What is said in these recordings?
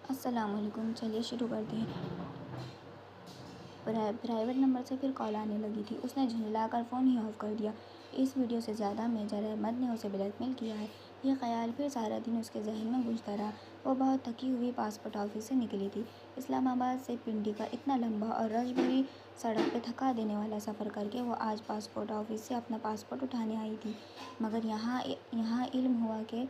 السلام علیکم، چلیے شروع کرتے ہیں۔ پرائیویٹ نمبر سے پھر کال آنے لگی تھی۔ اس نے جھنجھلا کر فون ہی آف کر دیا۔ اس ویڈیو سے زیادہ میجر احمد نے اسے بلیک میل کیا ہے، یہ خیال پھر سارا دن اس کے ذہن میں گونجتا رہا۔ وہ بہت تھکی ہوئی پاسپورٹ آفس سے نکلی تھی۔ اسلام آباد سے پنڈی کا اتنا لمبا اور رش بھری سڑک پہ تھکا دینے والا سفر کر کے وہ آج پاسپورٹ آفس سے اپنا پاسپورٹ اٹھانے آئی تھی، مگر یہاں علم ہوا کہ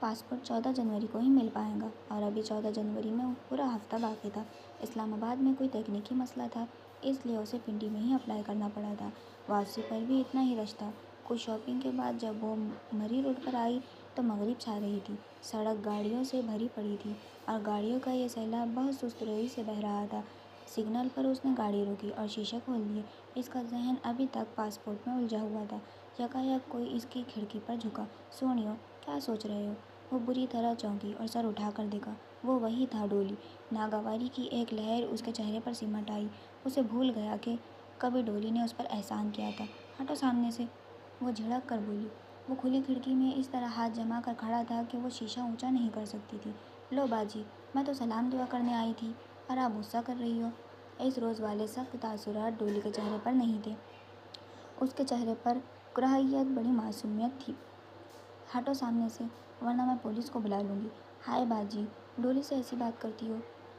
پاسپورٹ 14 جنوری کو ہی مل پائے گا، اور ابھی 14 جنوری میں پورا ہفتہ باقی تھا۔ اسلام آباد میں کوئی تکنیکی مسئلہ تھا، اس لیے اسے پنڈی میں ہی اپلائی کرنا پڑا تھا۔ واپسی پر بھی اتنا ہی رش تھا۔ کچھ شاپنگ کے بعد جب وہ مری روڈ پر آئی تو مغرب چھا رہی تھی۔ سڑک گاڑیوں سے بھری پڑی تھی اور گاڑیوں کا یہ سیلاب بہت سست روی سے بہہ رہا تھا۔ سگنل پر اس نے گاڑی روکی اور شیشے کھول دیے۔ اس کا ذہن ابھی تک پاسپورٹ میں الجھا ہوا تھا۔ یکایک کوئی اس کی کھڑکی پر جھکا۔ "سونیو، کیا سوچ رہے ہو؟" وہ بری طرح چونکی اور سر اٹھا کر دیکھا۔ وہ وہی تھا، ڈولی۔ ناگواری کی ایک لہر اس کے چہرے پر سمٹ آئی۔ اسے بھول گیا کہ کبھی ڈولی نے اس پر احسان کیا تھا۔ "ہٹو سامنے سے!" وہ جھڑک کر بولی۔ وہ کھلی کھڑکی میں اس طرح ہاتھ جما کر کھڑا تھا کہ وہ شیشہ اونچا نہیں کر سکتی تھی۔ "لو باجی، میں تو سلام دعا کرنے آئی تھی اور آپ غصہ کر رہی ہو!" اس روز والے سخت تاثرات ڈولی کے چہرے پر نہیں تھے۔ اس کے چہرے پر کراہیت بڑی معصومیت تھی۔ "ہٹو سامنے سے، ورنہ میں پولیس کو بلا لوں گی!" "ہائے باجی، ڈولی سے ایسی بات کرتی ہو!"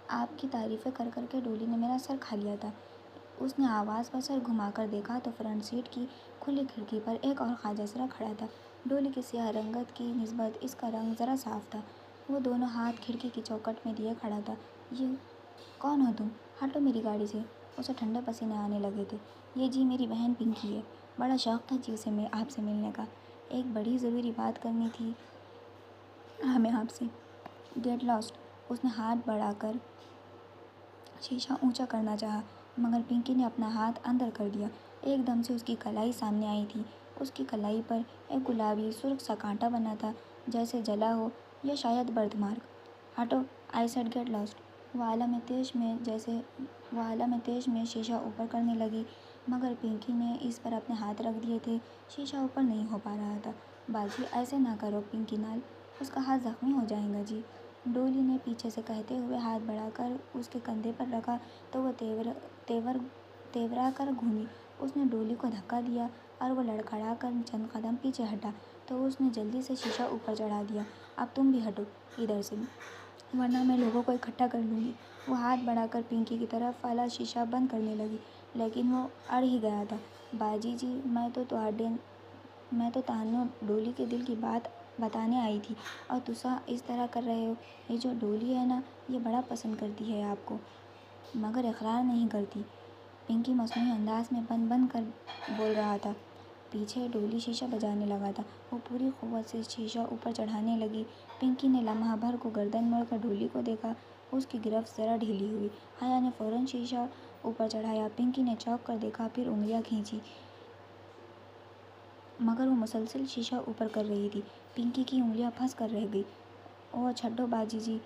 آپ کی تعریفیں کر کر کے ڈولی نے میرا سر کھا لیا تھا۔ اس نے آواز پر سر گھما کر دیکھا تو فرنٹ سیٹ کی کھلی کھڑکی پر ایک اور خواجہ سرا کھڑا تھا۔ ڈولی کی سیاہ رنگت کی نسبت اس کا رنگ ذرا صاف تھا۔ وہ دونوں ہاتھ کھڑکی کی چوکھٹ میں لیے کھڑا تھا۔ "یہ کون ہو تم؟ ہٹو میری گاڑی سے!" اسے ٹھنڈے پسینے آنے لگے تھے۔ "یہ جی میری بہن پنکی ہے۔ بڑا شوق تھا جی اسے آپ سے ملنے کا۔ ایک بڑی ضروری بات کرنی تھی ہمیں آپ سے۔ Get last!" اس نے ہاتھ بڑھا کر شیشہ اونچا کرنا چاہا، مگر پنکی نے اپنا ہاتھ اندر کر دیا۔ ایک دم سے اس کی کلائی سامنے آئی تھی۔ اس کی کلائی پر ایک گلابی سرخ سا کانٹا بنا تھا، جیسے جلا ہو یا شاید برتھ مارک۔ "ہٹو! I said get lost!" وہ عالمِ طیش میں شیشہ اوپر کرنے لگی، مگر پنکی نے اس پر اپنے ہاتھ رکھ دیے تھے۔ شیشہ اوپر نہیں ہو پا رہا تھا۔ "باجی، ایسے نہ کرو پنکی نال، اس کا ہاتھ زخمی ہو جائے گا جی!" ڈولی نے پیچھے سے کہتے ہوئے ہاتھ بڑھا کر اس کے کندھے پر رکھا تو وہ تیورا کر گھومی۔ اس نے ڈولی کو دھکا دیا اور وہ لڑکھڑا کر چند قدم پیچھے ہٹا تو اس نے جلدی سے شیشہ اوپر چڑھا دیا۔ "اب تم بھی ہٹو ادھر سے، ورنہ میں لوگوں کو اکٹھا کر لوں گی!" وہ ہاتھ بڑھا کر پنکی کی طرف والا شیشہ بند کرنے لگی، لیکن وہ اڑ ہی گیا تھا۔ "باجی جی، میں تو تہانوں ڈولی کے دل کی بات بتانے آئی تھی اور تساں اس طرح کر رہے ہو۔ یہ جو ڈولی ہے نا، یہ بڑا پسند کرتی ہے آپ کو، مگر اقرار نہیں کرتی!" پنکی مصنوعی انداز میں بن کر بول رہا تھا۔ پیچھے ڈولی شیشہ بجانے لگا تھا۔ وہ پوری قوت سے شیشہ اوپر چڑھانے لگی۔ پنکی نے لمحہ بھر کو گردن موڑ کر ڈولی کو دیکھا۔ اس کی گرفت ذرا ڈھیلی ہوئی۔ حیا نے فوراً شیشہ اوپر چڑھایا۔ پنکی نے چونک کر دیکھا، پھر انگلیاں کھینچی، مگر وہ مسلسل شیشہ اوپر کر رہی تھی۔ پنکی کی انگلیاں پھنس کر رہ گئیں۔ "اوہ چھڈو باجی جی!"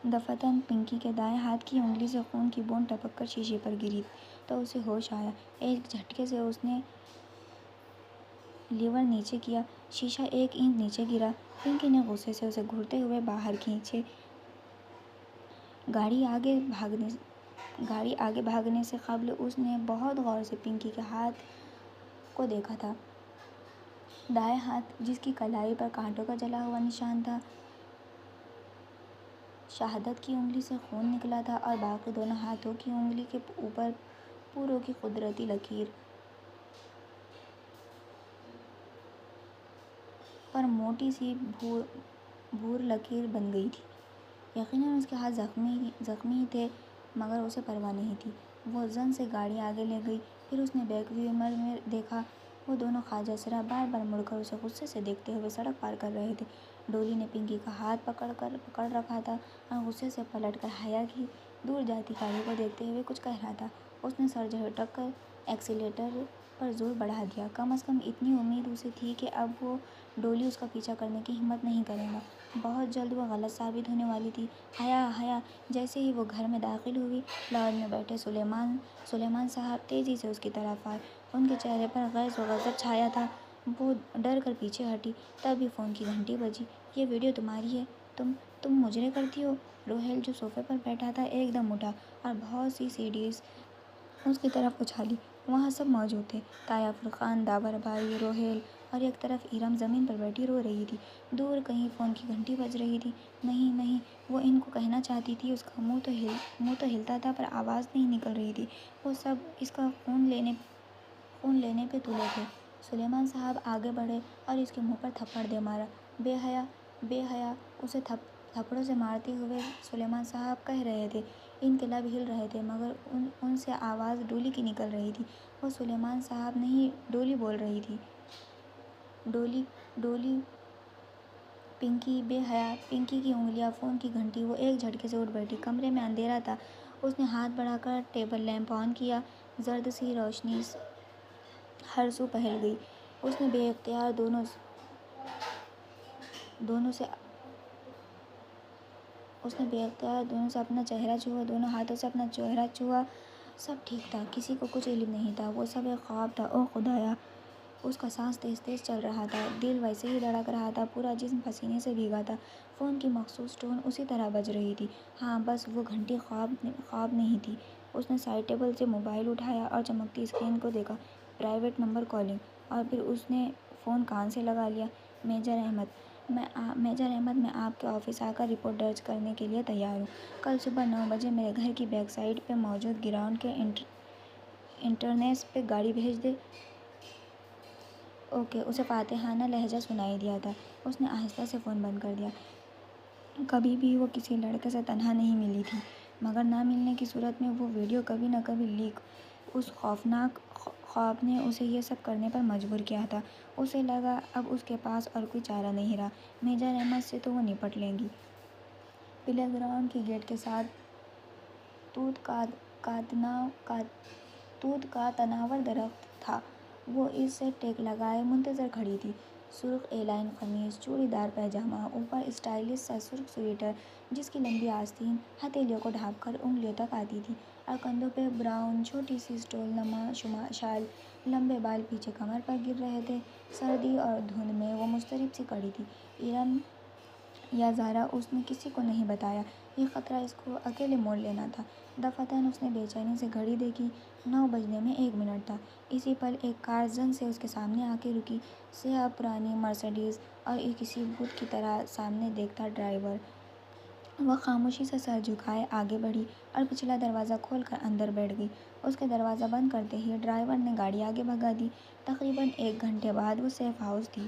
دفعتاً پنکی کے دائیں ہاتھ کی انگلی سے خون کی بوند ٹپک کر شیشے پر گری تو اسے ہوش آیا۔ ایک جھٹکے سے اس نے لیور نیچے کیا۔ شیشہ 1 انچ نیچے گرا۔ پنکی نے غصے سے اسے گھڑتے ہوئے باہر کھینچے۔ گاڑی آگے بھاگنے سے قبل اس نے بہت غور سے پنکی کے ہاتھ کو دیکھا تھا۔ دائیں ہاتھ، جس کی کلائی پر کانٹوں کا جلا ہوا نشان تھا، شہادت کی انگلی سے خون نکلا تھا اور باقی دونوں ہاتھوں کی انگلی کے اوپر پوروں کی قدرتی لکیر پر موٹی سی بھور لکیر بن گئی تھی۔ یقیناً اس کے ہاتھ زخمی ہی تھے، مگر اسے پرواہ نہیں تھی۔ وہ زن سے گاڑی آگے لے گئی۔ پھر اس نے بیک ویمر میں دیکھا۔ وہ دونوں خواجہ سرا بار بار مڑ کر اسے غصے سے دیکھتے ہوئے سڑک پار کر رہے تھے۔ ڈولی نے پنکی کا ہاتھ پکڑ رکھا تھا اور غصے سے پلٹ کر حیا کی دور جاتی گاڑی کو دیکھتے ہوئے کچھ کہہ رہا تھا۔ اس نے سر جھٹک کر ایکسیلیٹر پر زور بڑھا دیا۔ کم از کم اتنی امید اسے تھی کہ اب وہ ڈولی اس کا پیچھا کرنے کی ہمت نہیں کرے گا۔ بہت جلد وہ غلط ثابت ہونے والی تھی۔ "حیا!" جیسے ہی وہ گھر میں داخل ہوئی، لاؤنج میں بیٹھے سلیمان صاحب تیزی سے اس کی طرف آئے۔ ان کے چہرے پر غیظ و غضب چھایا تھا۔ وہ ڈر کر پیچھے ہٹی۔ تبھی فون کی گھنٹی بجی۔ "یہ ویڈیو تمہاری ہے!" تم مجرے کرتی ہو؟ روہیل جو صوفے پر بیٹھا تھا ایک دم اٹھا اور بہت سی سیڑھیز اس کی طرف اچھالی۔ وہاں سب موجود تھے، تایا فرقان، داور بھائی، روہیل، اور ایک طرف ایرم زمین پر بیٹھی رو رہی تھی۔ دور کہیں فون کی گھنٹی بج رہی تھی۔ نہیں نہیں، وہ ان کو کہنا چاہتی تھی، اس کا منہ تو ہلتا تھا پر آواز نہیں نکل رہی تھی۔ وہ سب اس کا خون لینے پہ تلے تھے۔ سلیمان صاحب آگے بڑھے اور اس کے منہ پر تھپڑ دے مارا۔ بے حیا، بے حیا! اسے تھپڑوں سے مارتے ہوئے سلیمان صاحب کہہ رہے تھے۔ ان کے لب ہل رہے تھے مگر ان سے آواز ڈولی کی نکل رہی تھی۔ وہ سلیمان صاحب نہیں، ڈولی بول رہی تھی۔ ڈولی، ڈولی! پنکی! بے حیا! پنکی کی انگلیاں، فون کی گھنٹی! وہ ایک جھٹکے سے اٹھ بیٹھی۔ کمرے میں اندھیرا تھا۔ اس نے ہاتھ بڑھا کر ٹیبل لیمپ آن کیا۔ زرد سی روشنی ہر سو پھیل گئی۔ اس نے بے اختیار دونوں سے اپنا چہرہ چھوا، دونوں ہاتھوں سے اپنا چہرہ چھوا۔ سب ٹھیک تھا، کسی کو کچھ علم نہیں تھا، وہ سب ایک خواب تھا۔ اوہ خدایا! اس کا سانس تیز تیز چل رہا تھا، دل ویسے ہی دھڑک رہا تھا، پورا جسم پسینے سے بھیگا تھا۔ فون کی مخصوص ٹون اسی طرح بج رہی تھی۔ ہاں بس وہ گھنٹی خواب نہیں تھی۔ اس نے سائڈ ٹیبل سے موبائل اٹھایا اور چمکتی اسکرین کو دیکھا۔ Private number calling! اور پھر اس نے فون کان سے لگا لیا۔ میجر احمد، میں آپ کے آفس آ کر رپورٹ درج کرنے کے لیے تیار ہوں۔ کل صبح 9 بجے میرے گھر کی بیک سائڈ پہ موجود گراؤنڈ کے انٹرنس پہ گاڑی بھیج دیں۔ اوکے۔ اسے فاتحانہ لہجہ سنائی دیا تھا۔ اس نے آہستہ سے فون بند کر دیا۔ کبھی بھی وہ کسی لڑکے سے تنہا نہیں ملی تھی، مگر نہ ملنے کی صورت میں وہ ویڈیو کبھی نہ کبھی لیک۔ اس خوفناک خواب نے اسے یہ سب کرنے پر مجبور کیا تھا۔ اسے لگا اب اس کے پاس اور کوئی چارہ نہیں رہا۔ میجر احمد سے تو وہ نپٹ لیں گی۔ پلے گراؤنڈ کی گیٹ کے ساتھ توت کا تناور درخت تھا۔ وہ اس سے ٹیک لگائے منتظر کھڑی تھی۔ سرخ اے لائن قمیص، چوڑی دار پائجامہ، اوپر اسٹائلش سا سرخ سویٹر جس کی لمبی آستین ہتھیلیوں کو ڈھانپ کر انگلیوں تک آتی تھی، اور کندھوں پہ براؤن چھوٹی سی سٹول نما شال۔ لمبے بال پیچھے کمر پر گر رہے تھے۔ سردی اور دھند میں وہ مضطرب سی کھڑی تھی۔ ایرم یا زارا، اس نے کسی کو نہیں بتایا۔ یہ خطرہ اس کو اکیلے مول لینا تھا۔ دفعتاً اس نے بے چینی سے گھڑی دیکھی۔ 9 بجنے میں 1 منٹ تھا۔ اسی پل ایک کار زن سے اس کے سامنے آ کے رکی۔ سیاہ پرانی مرسڈیز، اور کسی بت کی طرح سامنے دیکھتا ڈرائیور۔ وہ خاموشی سے سر جھکائے آگے بڑھی اور پچھلا دروازہ کھول کر اندر بیٹھ گئی۔ اس کے دروازہ بند کرتے ہی ڈرائیور نے گاڑی آگے بھگا دی۔ تقریباً 1 گھنٹے بعد وہ سیف ہاؤس تھی۔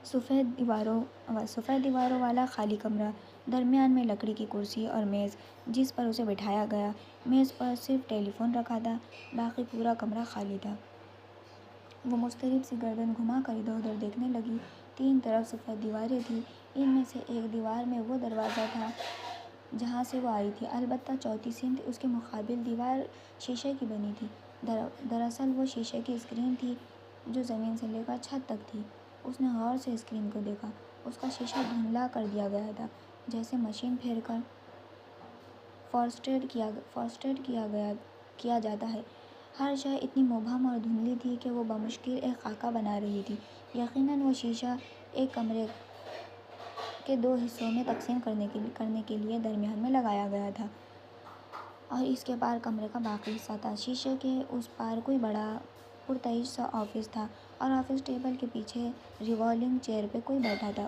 سفید دیواروں والا خالی کمرہ، درمیان میں لکڑی کی کرسی اور میز جس پر اسے بٹھایا گیا۔ میز پر صرف ٹیلی فون رکھا تھا، باقی پورا کمرہ خالی تھا۔ وہ مضطرب سی گردن گھما کر ادھر ادھر دیکھنے لگی۔ 3 طرف سفید دیواریں تھیں۔ ان میں سے ایک دیوار میں وہ دروازہ تھا جہاں سے وہ آئی تھی، البتہ چوتھی سمت اس کے مقابل دیوار شیشے کی بنی تھی۔ دراصل وہ شیشے کی اسکرین تھی جو زمین سے لے کر چھت تک تھی۔ اس نے غور سے اسکرین کو دیکھا۔ اس کا شیشہ دھندلا کر دیا گیا تھا، جیسے مشین پھیر کر فاسٹریٹ کیا جاتا ہے۔ ہر شے اتنی مبہم اور دھندلی تھی کہ وہ بمشکل ایک خاکہ بنا رہی تھی۔ یقیناً وہ شیشہ ایک کمرے کے 2 حصوں میں تقسیم کرنے کے لیے درمیان میں لگایا گیا تھا، اور اس کے پار کمرے کا باقی حصہ تھا۔ شیشے کے اس پار کوئی بڑا پرتعیش سا آفس تھا، اور آفس ٹیبل کے پیچھے ریوالونگ چیئر پہ کوئی بیٹھا تھا۔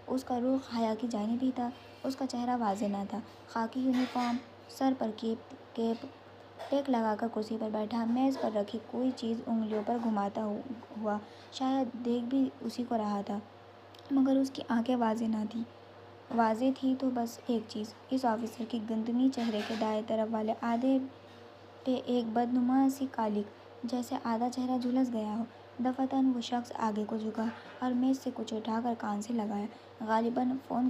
اس کا رخ حیا کی جانب ہی تھا۔ اس کا چہرہ واضح نہ تھا۔ خاکی یونیفارم، سر پر کیپ، ٹیک لگا کر کرسی پر بیٹھا، میز پر رکھی کوئی چیز انگلیوں پر گھماتا ہوا، شاید دیکھ بھی اسی کو رہا تھا، مگر اس کی آنکھیں واضح نہ تھیں۔ واضح تھی تو بس ایک چیز، اس آفیسر کی گندمی چہرے کے دائیں طرف والے آدھے پہ ایک بدنما سی کالک، جیسے آدھا چہرہ جھلس گیا ہو۔ دفعتاً وہ شخص آگے کو جھکا اور میز سے کچھ اٹھا کر کان سے لگایا، غالباً فون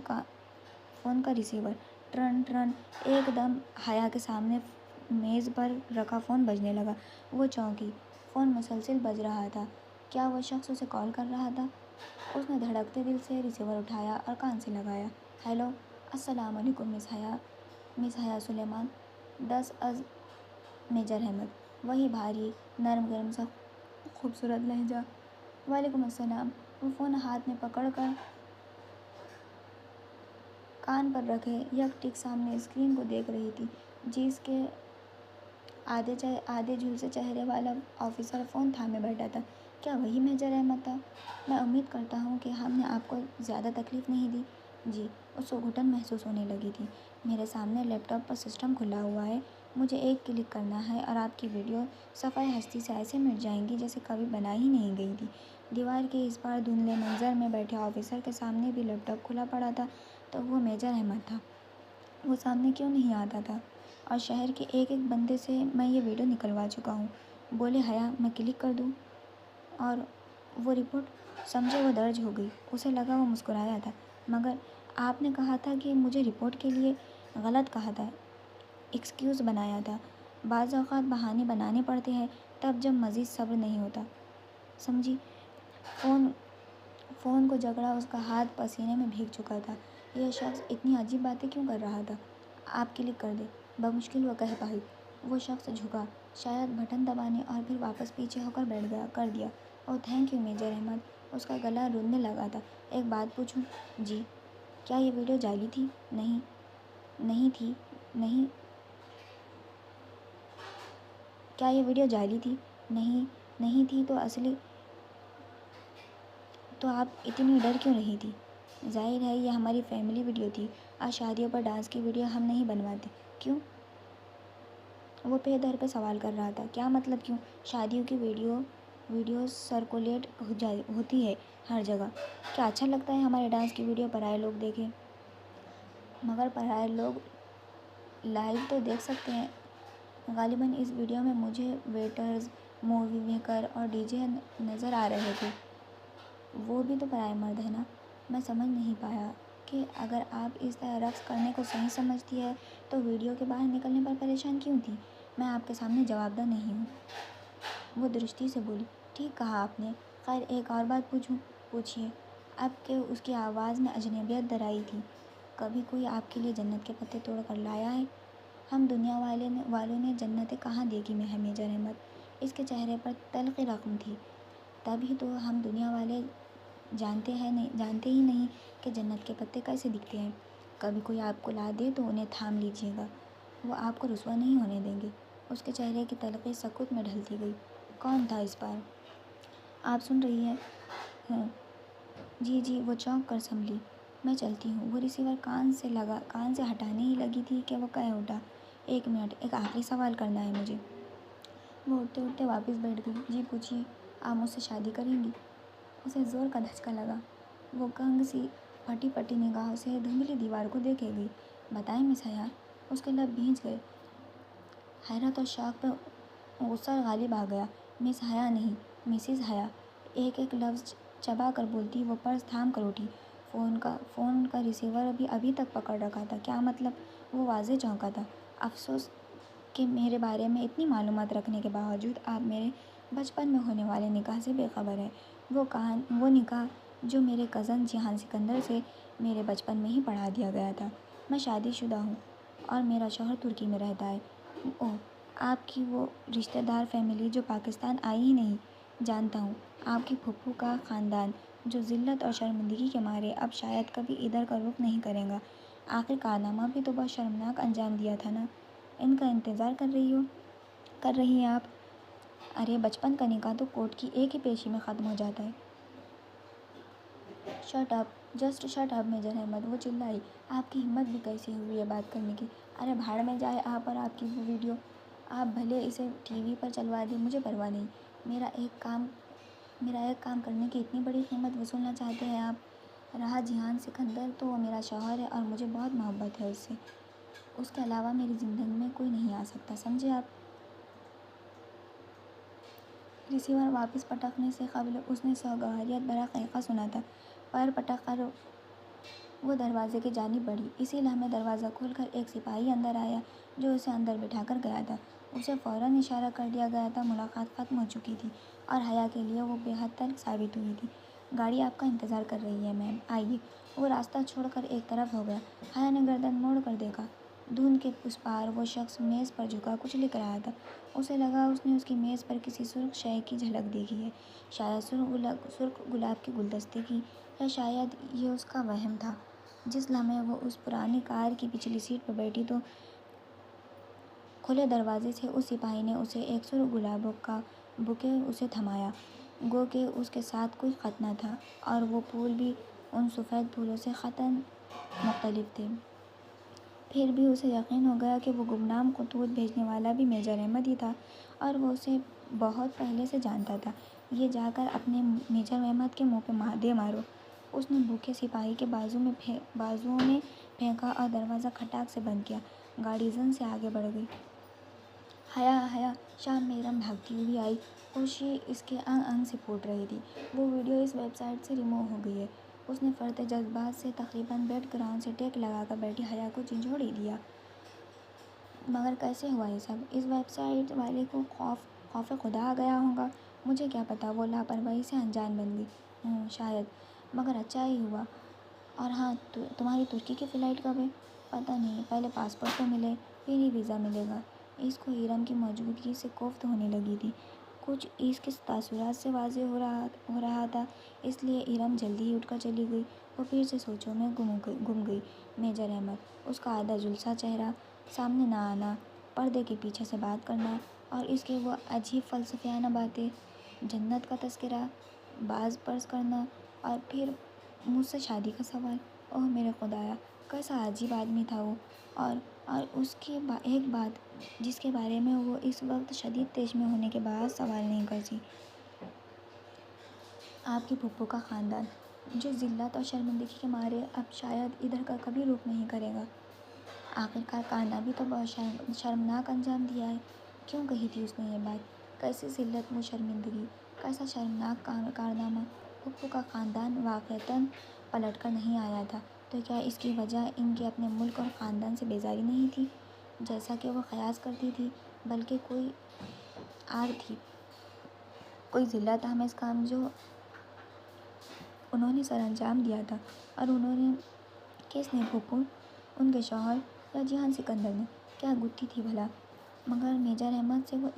کا ریسیور۔ Turn turn! ایک دم حیا کے سامنے میز پر رکھا فون بجنے لگا۔ وہ چونکی۔ فون مسلسل بج رہا تھا۔ کیا وہ شخص اسے کال کر رہا تھا؟ اس نے دھڑکتے دل سے ریسیور اٹھایا اور کان سے لگایا۔ ہیلو، السلام علیکم مس حیا سلیمان، دس از میجر احمد۔ وہی بھاری، نرم گرم سا خوبصورت لہجہ۔ وعلیکم السلام۔ وہ فون ہاتھ میں پکڑ کر کان پر رکھے یک ٹک سامنے اسکرین کو دیکھ رہی تھی، جس کے آدھے جھلسے چہرے والا آفیسر فون تھامے بیٹھا تھا۔ کیا وہی میجر احمد تھا؟ میں امید کرتا ہوں کہ ہم نے آپ کو زیادہ تکلیف نہیں دی۔ جی، اس کو گھٹن محسوس ہونے لگی تھی۔ میرے سامنے لیپ ٹاپ پر سسٹم کھلا ہوا ہے، مجھے ایک کلک کرنا ہے اور آپ کی ویڈیو صفحہ ہستی سے ایسے مٹ جائیں گی جیسے کبھی بنائی ہی نہیں گئی تھی۔ دیوار کے اس پار دھندلے منظر میں بیٹھے آفیسر کے سامنے بھی لیپ ٹاپ کھلا پڑا تھا، تو وہ میجر احمد تھا۔ وہ سامنے کیوں نہیں آتا تھا؟ اور شہر کے ایک ایک بندے سے میں یہ ویڈیو نکلوا چکا ہوں۔ بولے حیا میں کلک کر دوں اور وہ رپورٹ؟ سمجھے وہ درج ہو گئی۔ اسے لگا وہ مسکرایا تھا۔ مگر آپ نے کہا تھا کہ مجھے رپورٹ کے لیے غلط کہا تھا، ایکسکیوز بنایا تھا۔ بعض اوقات بہانے بنانے پڑتے ہیں تب جب مزید صبر نہیں ہوتا، سمجھی؟ فون کو جکڑا اس کا ہاتھ پسینے میں بھیگ چکا تھا۔ یہ شخص اتنی عجیب باتیں کیوں کر رہا تھا؟ آپ کلک کر دیں، بمشکل وہ کہہ پائی۔ وہ شخص جھکا، شاید بٹن دبانے، اور پھر واپس پیچھے ہو کر بیٹھ کر دیا۔ اوہ تھینک یو میجر احمد۔ اس کا گلا روننے لگا تھا۔ ایک بات پوچھوں؟ جی۔ کیا یہ ویڈیو جعلی تھی؟ نہیں تھی۔ نہیں۔ کیا یہ ویڈیو جعلی تھی؟ نہیں تھی تو اصلی تو آپ اتنی ڈر کیوں رہی تھی؟ ظاہر ہے یہ ہماری فیملی ویڈیو تھی، اور شادیوں پر ڈانس کی ویڈیو ہم نہیں بنواتے۔ کیوں؟ وہ پہ در پہ سوال کر رہا تھا۔ کیا مطلب کیوں؟ شادیوں کی ویڈیو سرکولیٹ ہوتی ہے ہر جگہ۔ کیا اچھا لگتا ہے ہمارے ڈانس کی ویڈیو پرائے لوگ دیکھیں؟ مگر پرائے لوگ لائیو تو دیکھ سکتے ہیں۔ غالباً اس ویڈیو میں مجھے ویٹرز، مووی میکر اور ڈی جے نظر آ رہے تھے۔ وہ بھی تو پرائے مرد ہیں نا؟ میں سمجھ نہیں پایا کہ اگر آپ اس طرح رقص کرنے کو صحیح سمجھتی ہے تو ویڈیو کے باہر نکلنے پر پریشان کیوں تھی؟ میں آپ کے سامنے جواب دہ نہیں ہوں۔ وہ درستی سے بولی۔ ٹھیک کہا آپ نے۔ خیر ایک اور بات پوچھوں؟ پوچھیے۔ اب کہ اس کی آواز میں اجنبیت در آئی تھی۔ کبھی کوئی آپ کے لیے جنت کے پتے توڑ کر لایا ہے؟ ہم دنیا والوں نے جنتیں کہاں دیکھی ہے میجر احمد؟ اس کے چہرے پر تلخی رقم تھی۔ تبھی تو ہم دنیا والے جانتے ہی نہیں کہ جنت کے پتے کیسے دکھتے ہیں۔ کبھی کوئی آپ کو لا دے تو انہیں تھام لیجیے گا، وہ آپ کو رسوا نہیں ہونے دیں گے۔ اس کے چہرے کی تلخی سکوت میں ڈھلتی گئی۔ کون تھا اس بار؟ آپ سن رہی ہیں؟ جی وہ چونک کر سنبھلی۔ میں چلتی ہوں۔ وہ ریسیور کان سے ہٹانے ہی لگی تھی کہ وہ کہہ اٹھا، ایک منٹ، ایک آخری سوال کرنا ہے مجھے۔ وہ اٹھتے اٹھتے واپس بیٹھ گئی۔ جی پوچھیے۔ آپ مجھ سے شادی کریں گی؟ اسے زور کا دھچکا لگا۔ وہ گنگ سی پھٹی نگاہوں سے دھندلی دیوار کو دیکھے گئی۔ بتائیں مس حیا۔ اس کے لب بھیج گئے۔ حیرت اور شوق پہ غصہ غالب آ گیا۔ مس حیا نہیں، مسز حیا۔ ایک ایک لفظ چبا کر بولتی وہ پرس تھام کر اٹھی۔ فون کا ریسیور ابھی تک پکڑ رکھا تھا۔ کیا مطلب؟ وہ واضح چونکا تھا۔ افسوس کہ میرے بارے میں اتنی معلومات رکھنے کے باوجود آپ میرے بچپن میں ہونے والے نکاح سے بے خبر ہیں۔ وہ نکاح جو میرے کزن جیحان سکندر سے میرے بچپن میں ہی پڑھا دیا گیا تھا۔ میں شادی شدہ ہوں اور میرا شوہر ترکی میں رہتا ہے۔ اوہ، آپ کی وہ رشتہ دار فیملی جو پاکستان آئی ہی نہیں۔ جانتا ہوں، آپ کی پھوپھو کا خاندان جو ذلت اور شرمندگی کے مارے اب شاید کبھی ادھر کا رخ نہیں کرے گا۔ آخر کارنامہ بھی تو بہت شرمناک انجام دیا تھا نا؟ ان کا انتظار کر رہی ہیں آپ؟ ارے بچپن کا نکاح تو کورٹ کی ایک ہی پیشی میں ختم ہو جاتا ہے۔ Shut up, just shut up major Ahmed, وہ چلائی۔ آپ کی ہمت بھی کیسی ہوئی یہ بات کرنے کی؟ ارے بھاڑ میں جائے آپ اور آپ کی وہ ویڈیو۔ آپ بھلے اسے ٹی وی پر چلوا دیں، مجھے پرواہ نہیں۔ میرا ایک کام کرنے کی اتنی بڑی قیمت وصولنا چاہتے ہیں آپ؟ رہا جیحان سکندر تو وہ میرا شوہر ہے اور مجھے بہت محبت ہے اس سے۔ اس کے علاوہ میری زندگی میں کوئی نہیں آ سکتا، سمجھے آپ؟ ریسیور واپس پٹکنے سے قبل اس نے سوگواری بھرا قہقہ سنا تھا۔ پیر پٹک کر وہ دروازے کی جانب بڑھی۔ اسی لمحے دروازہ کھول کر ایک سپاہی اندر آیا جو اسے اندر بٹھا کر گیا تھا۔ اسے فوراً اشارہ کر دیا گیا تھا۔ ملاقات ختم ہو چکی تھی اور حیا کے لیے وہ بے حد تلخ ثابت ہوئی تھی۔ گاڑی آپ کا انتظار کر رہی ہے میم، آئیے۔ وہ راستہ چھوڑ کر ایک طرف ہو گیا۔ حیا نے گردن موڑ کر دیکھا۔ دھند کے اس پار وہ شخص میز پر جھکا کچھ لکھ رہا تھا۔ اسے لگا اس نے اس کی میز پر کسی سرخ شے کی جھلک دیکھی ہے، شاید سرخ گلاب کے گلدستے کی، یا شاید یہ اس کا وہم تھا۔ جس لمحے وہ اس پرانی کار کی پچھلی سیٹ پر بیٹھی تو کھلے دروازے سے اس سپاہی نے اسے ایک سرخ گلابوں کا بوکے اسے تھمایا، گو کہ اس کے ساتھ کوئی خط نہ تھا، اور وہ پھول بھی ان سفید پھولوں سے قطعاً مختلف تھے۔ پھر بھی اسے یقین ہو گیا کہ وہ گمنام خطوط بھیجنے والا بھی میجر احمد ہی تھا، اور وہ اسے بہت پہلے سے جانتا تھا۔ یہ جا کر اپنے میجر احمد کے منہ پہ دے مارو، اس نے بوکے سپاہی کے بازوؤں میں پھینکا اور دروازہ کھٹاک سے بند کیا۔ گاڑی زن سے آگے بڑھ گئی۔ حیا شام میں ارم بھاگتی ہوئی آئی۔ خوشی اس کے انگ انگ سے پھوٹ رہی تھی۔ وہ ویڈیو اس ویب سائٹ سے ریموو ہو گئی ہے۔ اس نے فرط جذبات سے تقریباً بیک گراؤنڈ سے ٹیک لگا کر بیٹھی حیا کو جھنجھوڑ ہی دیا۔ مگر کیسے ہوا یہ سب؟ اس ویب سائٹ والے کو خوف خدا آ گیا ہوگا، مجھے کیا پتا وہ لاپرواہی سے انجان بن گئی۔ شاید، مگر اچھا ہی ہوا۔ اور ہاں، تمہاری ترکی کی فلائٹ کب ہے؟ پتہ نہیں، پہلے پاسپورٹ تو ملے، پھر ہی ویزا ملے گا۔ اس کو ارم کی موجودگی سے کوفت ہونے لگی تھی۔ کچھ اس کے تاثرات سے واضح ہو رہا تھا، اس لیے ارم جلدی ہی اٹھ کر چلی گئی۔ وہ پھر سے سوچوں میں گم گئی۔ میجر احمد، اس کا آدھا جھلسا چہرہ، سامنے نہ آنا، پردے کے پیچھے سے بات کرنا، اور اس کے وہ عجیب فلسفیانہ باتیں، جنت کا تذکرہ باز پرس کرنا، اور پھر مجھ سے شادی کا سوال۔ اوہ میرے خدایا، کیسا عجیب آدمی تھا وہ! اور اس کی ایک بات جس کے بارے میں وہ اس وقت شدید تیش میں ہونے کے باعث سوال نہیں کرتی، آپ کی پھپھو کا خاندان، جو ذلت اور شرمندگی کے مارے اب شاید ادھر کا کبھی رخ نہیں کرے گا۔ آخرکار کارنہ بھی تو بہت شرمناک انجام دیا ہے۔ کیوں کہی تھی اس نے یہ بات؟ کیسی ذلت و شرمندگی، کیسا شرمناک کارنامہ؟ پھپھو کا خاندان واقعتاً پلٹ کر نہیں آیا تھا، تو کیا اس کی وجہ ان کے اپنے ملک اور خاندان سے بیزاری نہیں تھی، جیسا کہ وہ قیاس کرتی تھی، بلکہ کوئی آر تھی، کوئی ذلت آمیز کام جو انہوں نے سر انجام دیا تھا؟ اور انہوں نے، کس نے؟ پھپھو، ان کے شوہر، یا جہان سکندر نے؟ کیا گتھی تھی بھلا؟ مگر میجر احمد سے وہ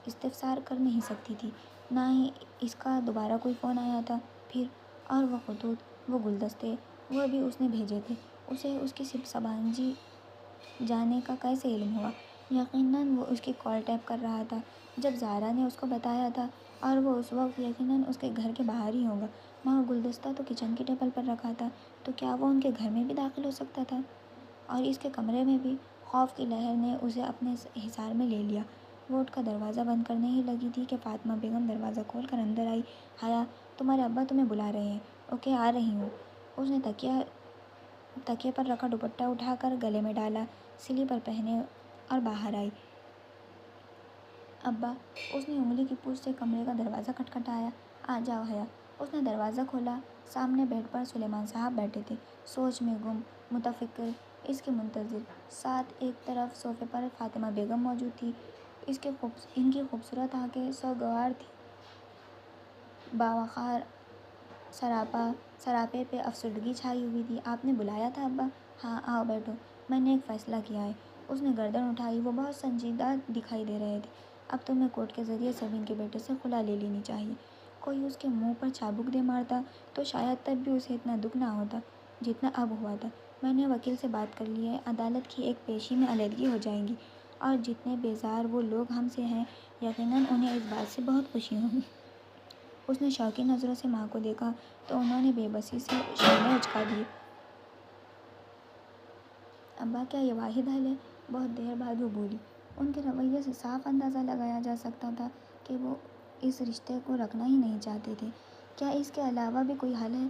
استفسار کر نہیں سکتی تھی، نہ ہی اس کا دوبارہ کوئی فون آیا تھا۔ پھر، اور وہ خطوط، وہ گلدستے، وہ بھی اس نے بھیجے تھے، اسے اس کی سبانجی جانے کا کیسے علم ہوا؟ یقیناً وہ اس کی کال ٹیپ کر رہا تھا جب زارا نے اس کو بتایا تھا، اور وہ اس وقت یقیناً اس کے گھر کے باہر ہی ہوگا، مگر گلدستہ تو کچن کی ٹیبل پر رکھا تھا، تو کیا وہ ان کے گھر میں بھی داخل ہو سکتا تھا؟ اور اس کے کمرے میں بھی؟ خوف کی لہر نے اسے اپنے حصار میں لے لیا۔ وہ اٹھ کر دروازہ بند کرنے ہی لگی تھی کہ فاطمہ بیگم دروازہ کھول کر اندر آئی۔ حیا، تمہارے ابا تمہیں بلا رہے ہیں۔ اوکے، آ رہی ہوں۔ اس نے تکیے پر رکھا دوپٹہ اٹھا کر گلے میں ڈالا، سلیپر پہنے اور باہر آئی۔ ابا، اس نے انگلی کی پونچھ سے کمرے کا دروازہ کھٹکھٹایا۔ آ جاؤ حیا۔ اس نے دروازہ کھولا۔ سامنے بیڈ پر سلیمان صاحب بیٹھے تھے، سوچ میں گم، متفکر، اس کے منتظر۔ ساتھ ایک طرف صوفے پر فاطمہ بیگم موجود تھی۔ ان کی خوبصورت آنکھیں سوگوار تھیں، باوقار سراپے پہ افسردگی چھائی ہوئی تھی۔ آپ نے بلایا تھا ابا؟ ہاں، آؤ بیٹھو، میں نے ایک فیصلہ کیا ہے۔ اس نے گردن اٹھائی، وہ بہت سنجیدہ دکھائی دے رہے تھے۔ اب تمہیں کورٹ کے ذریعے سبین کے بیٹے سے خلا لے لینی چاہیے۔ کوئی اس کے منہ پر چابک دے مارتا تو شاید تب بھی اسے اتنا دکھ نہ ہوتا جتنا اب ہوا تھا۔ میں نے وکیل سے بات کر لی ہے، عدالت کی ایک پیشی میں علیحدگی ہو جائے گی، اور جتنے بیزار وہ لوگ ہم سے ہیں، یقیناً انہیں اس بات سے بہت خوشی ہوگی۔ اس نے شوقی نظروں سے ماں کو دیکھا تو انہوں نے بے بسی سے شانے اچکا دیے۔ ابا، کیا یہ واحد حل ہے؟ بہت دیر بعد وہ بولی۔ ان کے رویے سے صاف اندازہ لگایا جا سکتا تھا کہ وہ اس رشتے کو رکھنا ہی نہیں چاہتے تھے۔ کیا اس کے علاوہ بھی کوئی حل ہے؟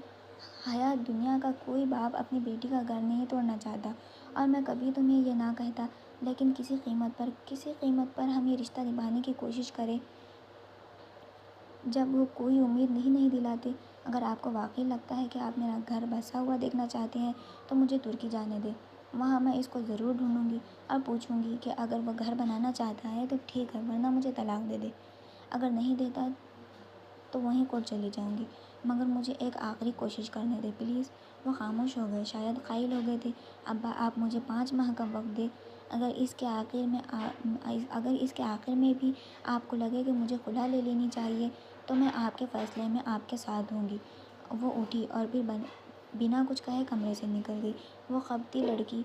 حیا، دنیا کا کوئی باپ اپنی بیٹی کا گھر نہیں توڑنا چاہتا، اور میں کبھی تمہیں یہ نہ کہتا، لیکن کسی قیمت پر ہم یہ رشتہ نبھانے کی کوشش کریں جب وہ کوئی امید ہی نہیں دلاتے۔ اگر آپ کو واقعی لگتا ہے کہ آپ میرا گھر بسا ہوا دیکھنا چاہتے ہیں تو مجھے ترکی جانے دیں۔ وہاں میں اس کو ضرور ڈھونڈوں گی اور پوچھوں گی کہ اگر وہ گھر بنانا چاہتا ہے تو ٹھیک ہے، ورنہ مجھے طلاق دے دے۔ اگر نہیں دیتا تو وہیں کورٹ چلی جاؤں گی، مگر مجھے ایک آخری کوشش کرنے دیں پلیز۔ وہ خاموش ہو گئے، شاید قائل ہو گئے تھے۔ ابا، آپ مجھے 5 ماہ کا وقت دیں۔ اگر اس کے آخر میں بھی آپ کو لگے کہ مجھے خلا لے لینی چاہیے تو میں آپ کے فیصلے میں آپ کے ساتھ ہوں گی۔ وہ اٹھی اور پھر بنا کچھ کہے کمرے سے نکل گئی۔ وہ خبتی لڑکی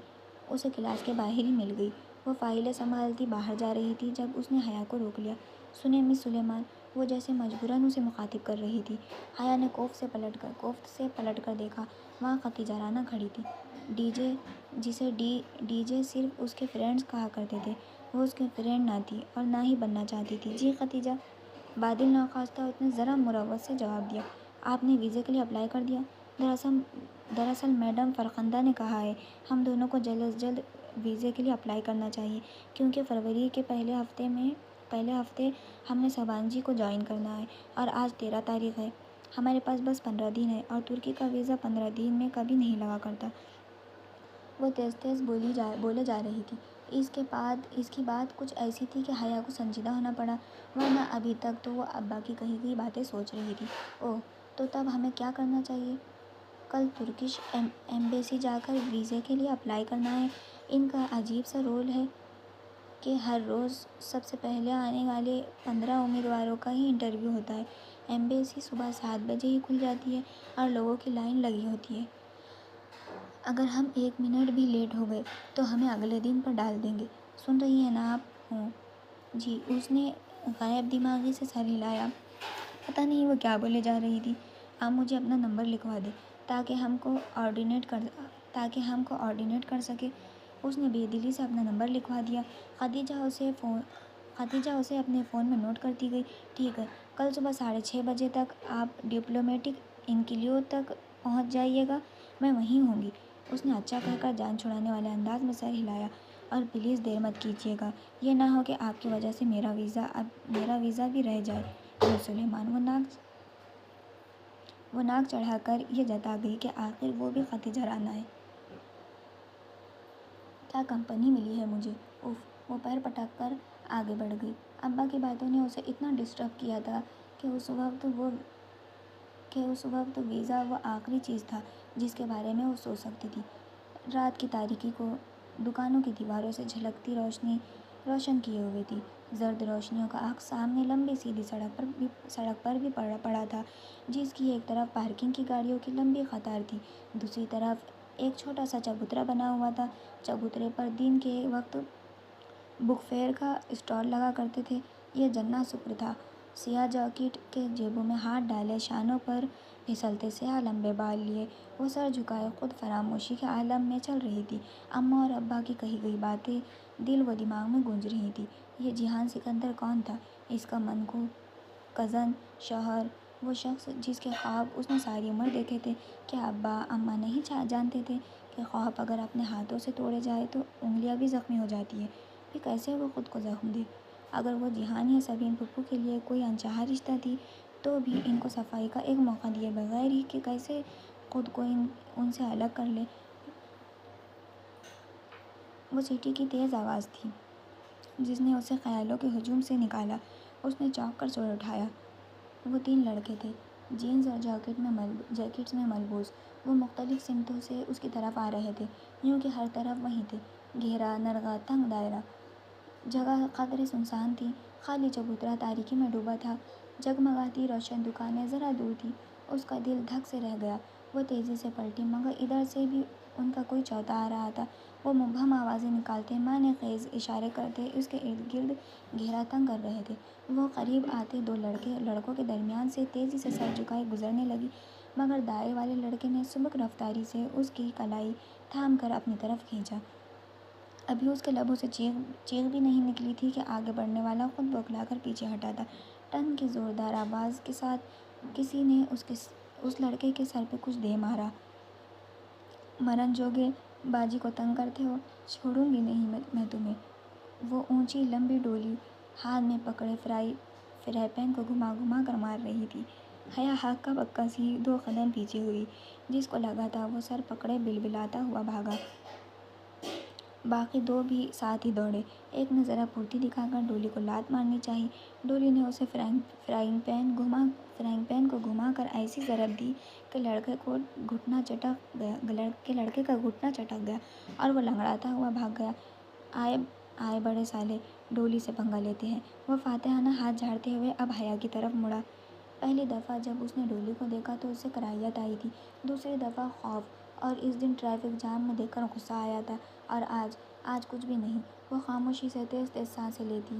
اسے کلاس کے باہر ہی مل گئی۔ وہ فائلیں سنبھالتی باہر جا رہی تھی جب اس نے حیا کو روک لیا۔ سنیں مس سلیمان، وہ جیسے مجبوراً اسے مخاطب کر رہی تھی۔ حیا نے کوفت سے پلٹ کر دیکھا۔ وہاں خدیجہ رانا کھڑی تھی۔ جسے ڈی جے صرف اس کے فرینڈز کہا کرتے تھے، وہ اس کی فرینڈ نہ تھی اور نہ ہی بننا چاہتی تھی۔ جی خدیجہ، بادل ناخواستہ اس نے ذرا مروت سے جواب دیا۔ آپ نے ویزے کے لیے اپلائی کر دیا؟ دراصل میڈم فرخندہ نے کہا ہے ہم دونوں کو جلد از جلد ویزے کے لیے اپلائی کرنا چاہیے، کیونکہ فروری کے پہلے ہفتے ہم نے سبانجی کو جوائن کرنا ہے اور آج 13 تاریخ ہے۔ ہمارے پاس بس 15 دن ہے اور ترکی کا ویزا 15 دن میں کبھی نہیں لگا کرتا۔ وہ تیز تیز بولے جا رہی تھی۔ اس کی بات کچھ ایسی تھی کہ حیا کو سنجیدہ ہونا پڑا، ورنہ ابھی تک تو وہ ابا کی کہی گئی باتیں سوچ رہی تھی۔ اوہ، تو تب ہمیں کیا کرنا چاہیے؟ کل ترکش ایمبیسی جا کر ویزے کے لیے اپلائی کرنا ہے۔ ان کا عجیب سا رول ہے کہ ہر روز سب سے پہلے آنے والے 15 امیدواروں کا ہی انٹرویو ہوتا ہے۔ ایمبیسی صبح 7 بجے ہی کھل جاتی ہے اور لوگوں کی لائن لگی ہوتی ہے۔ اگر ہم 1 منٹ بھی لیٹ ہو گئے تو ہمیں اگلے دن پر ڈال دیں گے۔ سن رہی ہیں نا آپ؟ ہوں جی، اس نے غائب دماغی سے سر ہلایا۔ پتہ نہیں وہ کیا بولے جا رہی تھی۔ آپ مجھے اپنا نمبر لکھوا دیں تاکہ ہم کو آرڈینیٹ کر سکے۔ اس نے بے دلی سے اپنا نمبر لکھوا دیا۔ خدیجہ اسے اپنے فون میں نوٹ کرتی گئی۔ ٹھیک ہے، کل صبح 6:30 بجے تک آپ ڈپلومیٹک انکلیو تک پہنچ جائیے گا، میں وہیں ہوں گی۔ اس نے اچھا کہہ کر جان چھڑانے والے انداز میں سر ہلایا۔ اور پلیز دیر مت کیجیے گا، یہ نہ ہو کہ آپ کی وجہ سے میرا ویزا بھی رہ جائے۔ میر سلیمان، وہ ناک چڑھا کر یہ جتا گئی کہ آخر وہ بھی خدیجہ رانا ہے۔ کیا کمپنی ملی ہے مجھے، اف۔ وہ پیر پٹک کر آگے بڑھ گئی۔ ابا کی باتوں نے اسے اتنا ڈسٹرب کیا تھا کہ اس وقت ویزا وہ آخری چیز تھا جس کے بارے میں وہ سوچ سکتی تھی۔ رات کی تاریکی کو دکانوں کی دیواروں سے جھلکتی روشنی روشن کیے ہوئے تھی۔ زرد روشنیوں کا عکس سامنے لمبی سیدھی سڑک پر بھی پڑا تھا، جس کی ایک طرف پارکنگ کی گاڑیوں کی لمبی قطار تھی، دوسری طرف ایک چھوٹا سا چبوترا بنا ہوا تھا۔ چبوترے پر دن کے وقت بک فیئر کا اسٹال لگا کرتے تھے۔ یہ جنہ شکر تھا۔ سیاہ جیکٹ کے جیبوں میں ہاتھ ڈالے، شانوں پر پھسلتے سیاہ لمبے بال لیے وہ سر جھکائے خود فراموشی کے عالم میں چل رہی تھی۔ اماں اور ابا کی کہی گئی باتیں دل و دماغ میں گونج رہی تھیں۔ یہ جیحان سکندر کون تھا؟ اس کا منقول کزن، شوہر، وہ شخص جس کے خواب اس نے ساری عمر دیکھے تھے۔ کیا ابا اماں نہیں جانتے تھے کہ خواب اگر اپنے ہاتھوں سے توڑے جائے تو انگلیاں بھی زخمی ہو جاتی ہیں؟ پھر کیسے وہ خود کو زخم دے؟ اگر وہ جیحان یا سبین پھپھو کے لیے کوئی انچاہا رشتہ تھی تو بھی ان کو صفائی کا ایک موقع دیے بغیر ہی کہ کیسے خود کو ان سے الگ کر لے۔ وہ سیٹی کی تیز آواز تھی جس نے اسے خیالوں کے ہجوم سے نکالا۔ اس نے چونک کر سر اٹھایا۔ وہ 3 لڑکے تھے، جینز اور جیکٹس میں ملبوس۔ وہ مختلف سمتوں سے اس کی طرف آ رہے تھے، یوں کہ ہر طرف وہی تھے، گہرا، نرگا، تنگ دائرہ۔ جگہ قدرے سنسان تھی، خالی چبوترا تاریکی میں ڈوبا تھا۔ جگمگاتی روشن دکانیں ذرا دور تھیں۔ اس کا دل دھک سے رہ گیا۔ وہ تیزی سے پلٹی، مگر ادھر سے بھی ان کا کوئی چوتھا آ رہا تھا۔ وہ مبہم آوازیں نکالتے، معنی خیز اشارے کرتے اس کے ارد گرد گھیرا تنگ کر رہے تھے۔ وہ قریب آتے 2 لڑکوں کے درمیان سے تیزی سے سر جھکائے گزرنے لگی، مگر دائیں والے لڑکے نے سبک رفتاری سے اس کی کلائی تھام کر اپنی طرف کھینچا۔ ابھی اس کے لبوں سے چیخ بھی نہیں نکلی تھی کہ آگے بڑھنے والا خود بوکھلا کر پیچھے ہٹا تھا۔ ٹن کی زوردار آواز کے ساتھ کسی نے اس لڑکے کے سر پہ کچھ دے مارا۔ مرن جوگے باجی کو تنگ کرتے ہو، چھوڑوں گی نہیں میں تمہیں۔ وہ اونچی لمبی ڈولی ہاتھ میں پکڑے فرائی پین کو گھما گھما کر مار رہی تھی۔ حیا ہکا بکا سی 2 قدم پیچھے ہوئی۔ جس کو لگا تھا وہ سر پکڑے بلبلاتا ہوا بھاگا۔ باقی 2 بھی ساتھ ہی دوڑے۔ ایک نے ذرا پھرتی دکھا کر ڈولی کو لات مارنی چاہی۔ ڈولی نے اسے فرائنگ پین کو گھما کر ایسی ضرب دی کہ لڑکے کا گھٹنا چٹک گیا اور وہ لنگڑاتا ہوا بھاگ گیا۔ آئے بڑے سالے، ڈولی سے پنگا لیتے ہیں۔ وہ فاتحانہ ہاتھ جھاڑتے ہوئے اب حیا کی طرف مڑا۔ پہلی دفعہ جب اس نے ڈولی کو دیکھا تو اسے کراہیت آئی تھی، دوسری دفعہ خوف، اور اس دن ٹریفک جام میں دیکھ کر غصہ آیا تھا، اور آج کچھ بھی نہیں۔ وہ خاموشی سے تیز تیز سانسیں لیتی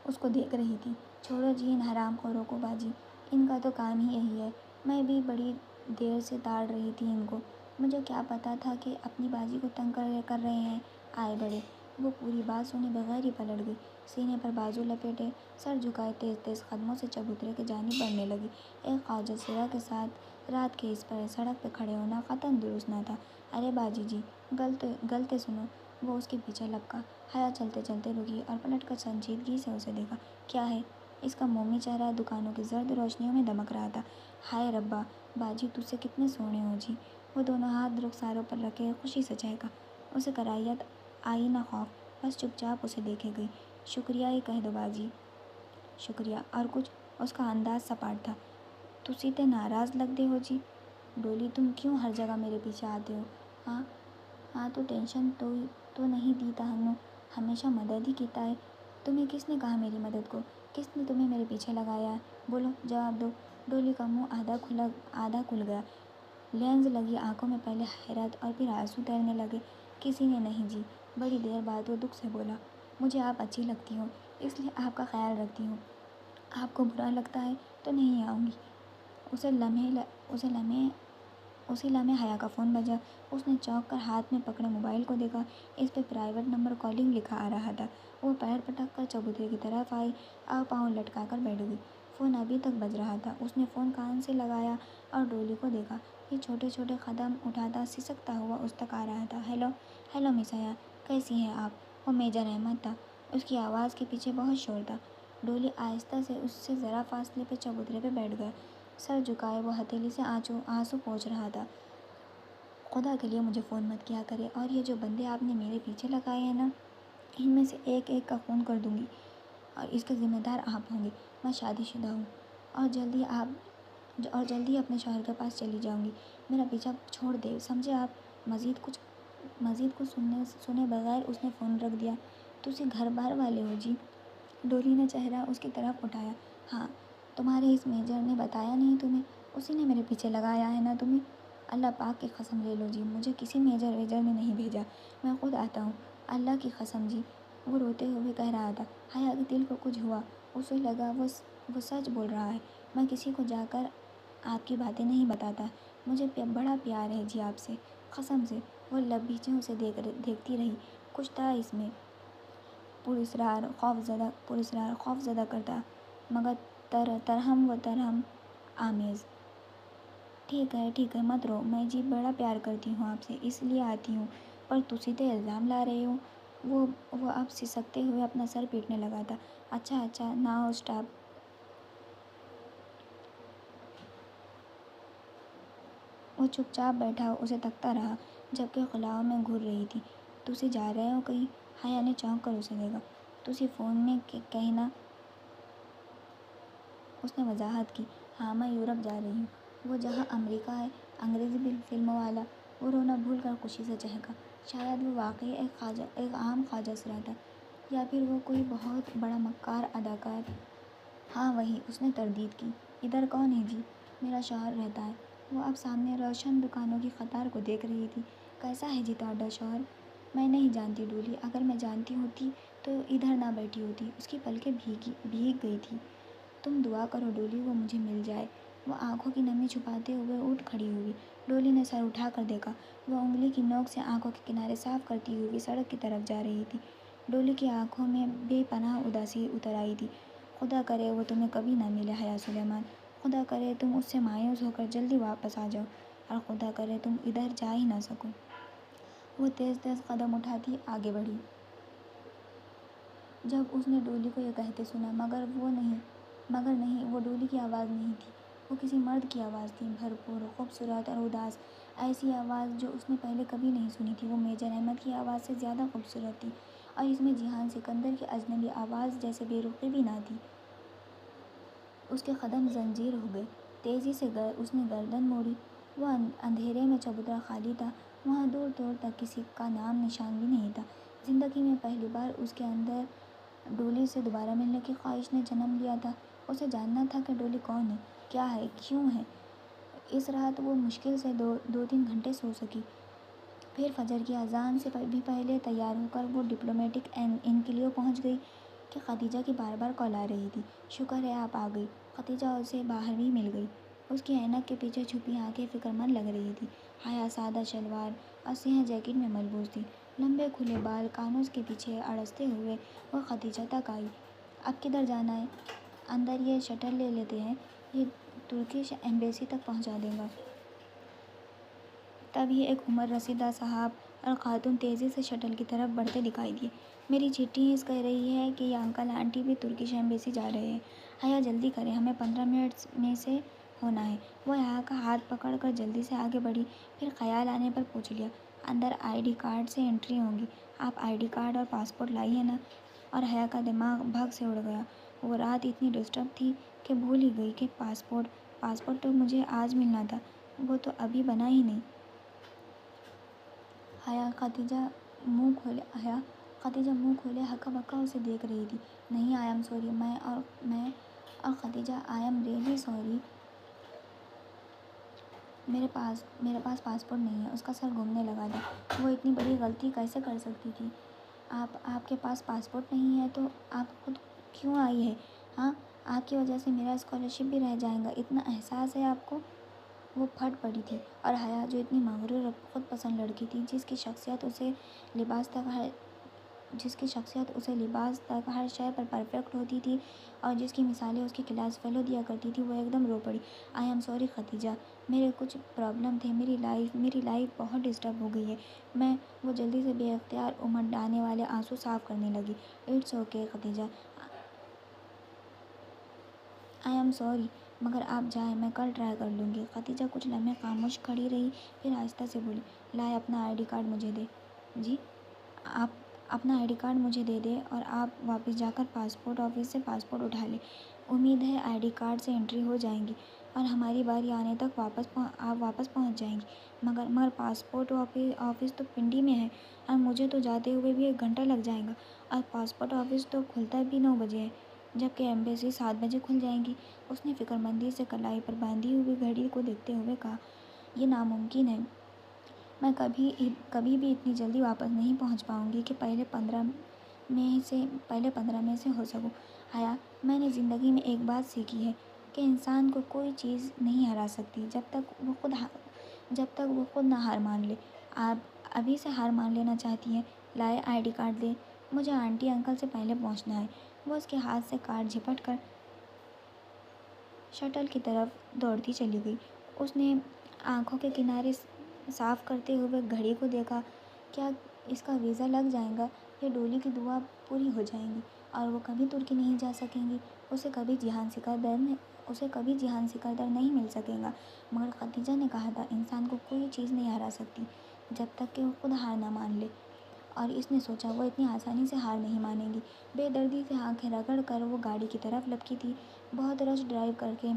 اس کو دیکھ رہی تھی۔ چھوڑو جی ان حرام خوروں کو باجی، ان کا تو کام ہی یہی ہے۔ میں بھی بڑی دیر سے تاڑ رہی تھی ان کو، مجھے کیا پتا تھا کہ اپنی باجی کو تنگ کر رہے ہیں۔ آئے بڑے۔ وہ پوری بات سنے بغیر ہی پلٹ گئی، سینے پر بازو لپیٹے، سر جھکائے تیز تیز قدموں سے چبوترے کی جانب بڑھنے لگی۔ ایک خواجہ سرا کے ساتھ رات کے اس سڑک پہ کھڑے ہونا قطعاً درست نہ تھا۔ ارے باجی جی، گلتے سنو۔ وہ اس کے پیچھے لپکا۔ حیا چلتے چلتے رکی اور پلٹ کر سنجیدگی سے اسے دیکھا۔ کیا ہے؟ اس کا مومی چہرہ دکانوں کی زرد روشنیوں میں دمک رہا تھا۔ ہائے ربا، باجی تجھ سے کتنے سونے ہو جی۔ وہ دونوں ہاتھ رخساروں پر رکھے خوشی سے چہکا۔ اسے کراہیت آئی نہ خوف، بس چپ چاپ اسے دیکھے گئی۔ شکریہ ہی کہہ دو باجی، شکریہ۔ اور کچھ؟ اس کا انداز سپاٹ تھا۔ تسی تے ناراض لگدے ہو جی۔ ڈولی تم کیوں ہر جگہ میرے پیچھے آتے ہو؟ ہاں تو ٹینشن تو نہیں دی تہنوں، ہمیشہ مدد ہی کیتا ہے۔ تمہیں کس نے کہا میری مدد کو؟ کس نے تمہیں میرے پیچھے لگایا ہے؟ بولو، جواب دو۔ ڈولی کا منہ آدھا کھل گیا، لینز لگی آنکھوں میں پہلے حیرت اور پھر آنسو تیرنے لگے۔ کسی نے نہیں جی۔ بڑی دیر بعد وہ دکھ سے بولا، مجھے آپ اچھی لگتی ہو، اس لیے آپ کا خیال رکھتی ہوں۔ آپ کو برا لگتا ہے تو نہیں آؤں گی۔ اسی لمحے حیا کا فون بجا۔ اس نے چونک کر ہاتھ میں پکڑے موبائل کو دیکھا، اس پہ پرائیویٹ نمبر کالنگ لکھا آ رہا تھا۔ وہ پیر پٹک کر چبوترے کی طرف آئی اور پاؤں لٹکا کر بیٹھ گئی۔ فون ابھی تک بج رہا تھا۔ اس نے فون کان سے لگایا اور ڈولی کو دیکھا، یہ چھوٹے چھوٹے قدم اٹھاتا سسکتا ہوا اس تک آ رہا تھا۔ ہیلو مس حیا، کیسی ہیں آپ؟ وہ میجر احمد تھا۔ اس کی آواز کے پیچھے بہت شور تھا۔ ڈولی آہستہ سے اس سے ذرا فاصلے پہ چبوترے پہ بیٹھ گیا، سر جھکائے وہ ہتھیلی سے آنسو پوچھ رہا تھا۔ خدا کے لیے مجھے فون مت کیا کرے، اور یہ جو بندے آپ نے میرے پیچھے لگائے ہیں نا، ان میں سے ایک ایک کا خون کر دوں گی، اور اس کے ذمہ دار آپ ہوں گے۔ میں شادی شدہ ہوں اور جلدی اپنے شوہر کے پاس چلی جاؤں گی۔ میرا پیچھا چھوڑ دے، سمجھے آپ؟ مزید کچھ سنے بغیر اس نے فون رکھ دیا۔ تسی گھر بار والے ہو جی؟ ڈولی نے چہرہ اس کی طرف اٹھایا۔ ہاں، تمہارے اس میجر نے بتایا نہیں تمہیں؟ اسی نے میرے پیچھے لگایا ہے نا تمہیں؟ اللہ پاک کی قسم لے لو جی، مجھے کسی میجر ویجر نے نہیں بھیجا، میں خود آتا ہوں، اللہ کی قسم جی۔ وہ روتے ہوئے کہہ رہا تھا۔ حیا کے دل کو کچھ ہوا، اسے لگا وہ سچ بول رہا ہے۔ میں کسی کو جا کر آپ کی باتیں نہیں بتاتا، مجھے بڑا پیار ہے جی آپ سے، قسم سے۔ وہ لبھیچیں اسے دیکھتی رہی۔ کچھ تھا اس میں پراسرار خوف زدہ کرتا، مگر ترہم آمیز۔ ٹھیک ہے مت رو، میں جی بڑا پیار کرتی ہوں آپ سے، اس لیے آتی ہوں، پر تسی تے الزام لا رہے ہو۔ وہ اب سسکتے ہوئے اپنا سر پیٹنے لگا تھا۔ اچھا ناؤ اسٹاپ۔ وہ چپ چاپ بیٹھا اسے تکتا رہا، جبکہ خلاؤں میں گھور رہی تھی۔ تسی جا رہے ہو کہیں؟ حیا نے چونک کر اسے دیکھا۔ تسی فون میں کہنا، اس نے وضاحت کی۔ ہاں، میں یورپ جا رہی ہوں، وہ جہاں امریکہ ہے، انگریزی فلموں والا۔ وہ رونا بھول کر خوشی سے چہکا۔ شاید وہ واقعی ایک عام خواجہ سرا تھا، یا پھر وہ کوئی بہت بڑا مکار اداکار۔ ہاں وہی، اس نے تردید کی۔ ادھر کون ہے جی؟ میرا شوہر رہتا ہے۔ وہ اب سامنے روشن دکانوں کی قطار کو دیکھ رہی تھی۔ کیسا ہے جی تہاڈا شوہر؟ میں نہیں جانتی ڈولی، اگر میں جانتی ہوتی تو ادھر نہ بیٹھی ہوتی۔ اس کی پلکیں بھیگ گئی تھیں۔ تم دعا کرو ڈولی وہ مجھے مل جائے۔ وہ آنکھوں کی نمی چھپاتے ہوئے اٹھ کھڑی ہوئی۔ ڈولی نے سر اٹھا کر دیکھا، وہ انگلی کی نوک سے آنکھوں کے کنارے صاف کرتی ہوئی سڑک کی طرف جا رہی تھی۔ ڈولی کی آنکھوں میں بے پناہ اداسی اتر آئی تھی۔ خدا کرے وہ تمہیں کبھی نہ ملے حیا سلیمان، خدا کرے تم اس سے مایوس ہو کر جلدی واپس آ جاؤ، اور خدا کرے تم ادھر جا ہی نہ سکو۔ وہ تیز تیز قدم اٹھاتی آگے بڑھی، جب اس نے ڈولی کو یہ کہتے سنا، مگر نہیں، وہ ڈولی کی آواز نہیں تھی، وہ کسی مرد کی آواز تھی، بھرپور، خوبصورت اور اداس، ایسی آواز جو اس نے پہلے کبھی نہیں سنی تھی۔ وہ میجر احمد کی آواز سے زیادہ خوبصورت تھی، اور اس میں جیحان سکندر کی اجنبی آواز جیسے بے رخی بھی نہ تھی۔ اس کے قدم زنجیر ہو گئے۔ تیزی سے اس نے گردن موڑی۔ وہ اندھیرے میں چبوترا خالی تھا، وہاں دور دور تک کسی کا نام نشان بھی نہیں تھا۔ زندگی میں پہلی بار اس کے اندر ڈولی سے دوبارہ ملنے کی خواہش نے جنم لیا تھا۔ اسے جاننا تھا کہ ڈولی کون ہے، کیا ہے، کیوں ہے۔ اس رات وہ مشکل سے دو تین گھنٹے سو سکی۔ پھر فجر کی اذان سے بھی پہلے تیار ہو کر وہ ڈپلومیٹک انکلیو پہنچ گئی کہ خدیجہ کی بار بار کال آ رہی تھی۔ شکر ہے آپ آ گئی۔ خدیجہ اسے باہر بھی مل گئی۔ اس کی اینک کے پیچھے چھپی آنکھیں فکر مند لگ رہی تھی۔ حیا سادہ شلوار اور سیاہ جیکٹ میں ملبوس تھی۔ لمبے کھلے بال کانوں کے پیچھے اڑستے ہوئے وہ خدیجہ تک آئی۔ اب کدھر جانا ہے؟ اندر یہ شٹل لے لیتے ہیں، یہ ترکش ایمبیسی تک پہنچا دے گا۔ تبھی ایک عمر رسیدہ صاحب اور خاتون تیزی سے شٹل کی طرف بڑھتے دکھائی دیے۔ میری چٹھی اس کہہ رہی ہے کہ یہ انکل آنٹی بھی ترکش ایمبیسی جا رہے ہیں۔ حیا جلدی کریں، ہمیں 15 منٹ میں سے ہونا ہے۔ وہ حیا کا ہاتھ پکڑ کر جلدی سے آگے بڑھی، پھر خیال آنے پر پوچھ لیا، اندر آئی ڈی کارڈ سے انٹری ہوگی، آپ آئی ڈی کارڈ اور پاسپورٹ لائی ہیں نا؟ اور حیا کا دماغ بھگ سے اڑ گیا۔ وہ رات اتنی ڈسٹرب تھی کہ بھول ہی گئی کہ پاسپورٹ تو مجھے آج ملنا تھا، وہ تو ابھی بنا ہی نہیں۔ خدیجہ منہ کھولے ہکا بکا اسے دیکھ رہی تھی۔ نہیں، آئی ایم سوری، میں اور Khadija I am really sorry, میرے پاس پاسپورٹ نہیں ہے۔ اس کا سر گھومنے لگا تھا۔ وہ اتنی بڑی غلطی کیسے کر سکتی تھی؟ آپ کے پاس پاسپورٹ نہیں ہے تو آپ خود کیوں آئی ہے؟ ہاں، آپ کی وجہ سے میرا اسکالرشپ بھی رہ جائے گا، اتنا احساس ہے آپ کو؟ وہ پھٹ پڑی تھی، اور حیا جو اتنی مغرور اور خود پسند لڑکی تھی، جس کی شخصیت اسے لباس تک ہر شے پر پرفیکٹ ہوتی تھی اور جس کی مثالیں اس کی کلاس فیلو دیا کرتی تھی، وہ ایک دم رو پڑی۔ آئی ایم سوری خدیجہ، میرے کچھ پرابلم تھے، میری لائف بہت ڈسٹرب ہو گئی ہے۔ وہ جلدی سے بے اختیار امڈ آنے والے آنسو صاف کرنے لگی۔ It's okay Khadija, I am sorry, مگر آپ جائیں، میں کل ٹرائی کر لوں گی۔ خدیجہ کچھ لمحے خاموش کھڑی رہی، پھر آہستہ سے بولی، لائے اپنا آئی ڈی کارڈ مجھے دے۔ جی؟ آپ اپنا آئی ڈی کارڈ مجھے دے دیں اور آپ واپس جا کر پاسپورٹ آفس سے پاسپورٹ اٹھا لیں۔ امید ہے آئی ڈی کارڈ سے انٹری ہو جائے گی اور ہماری باری آنے تک آپ واپس پہنچ جائیں گی۔ مگر پاسپورٹ آفس تو پنڈی میں ہے اور مجھے تو جاتے ہوئے بھی 1 گھنٹہ لگ جائے گا، اور پاسپورٹ آفس تو کھلتا بھی 9 بجے ہے، جبکہ ایمبیسی 7 بجے کھل جائے گی۔ اس نے فکر مندی سے کلائی پر باندھی ہوئی گھڑی کو دیکھتے ہوئے کہا، یہ ناممکن ہے، میں کبھی بھی اتنی جلدی واپس نہیں پہنچ پاؤں گی کہ پہلے 15 میں سے ہو سکوں۔ حیا، میں نے زندگی میں ایک بات سیکھی ہے کہ انسان کو کوئی چیز نہیں ہرا سکتی جب تک وہ خود نہ ہار مان لے۔ آپ ابھی سے ہار مان لینا چاہتی ہیں؟ لائے آئی ڈی کارڈ دیں، مجھے آنٹی انکل سے پہلے پہنچنا ہے۔ وہ اس کے ہاتھ سے کارڈ جھپٹ کر شٹل کی طرف دوڑتی چلی گئی۔ اس نے آنکھوں کے کنارے صاف کرتے ہوئے گھڑی کو دیکھا، کیا اس کا ویزا لگ جائے گا؟ یہ ڈولی کی دعا پوری ہو جائیں گی اور وہ کبھی ترکی نہیں جا سکیں گی، اسے کبھی جہان سکندر نہیں مل سکے گا۔ مگر خدیجہ نے کہا تھا، انسان کو کوئی چیز نہیں ہرا سکتی جب تک کہ وہ خود ہار نہ مان لے، اور اس نے سوچا وہ اتنی آسانی سے ہار نہیں مانے گی۔ بے دردی سے آنکھیں رگڑ کر وہ گاڑی کی طرف لپکی تھی۔ بہت رش ڈرائیو کر کے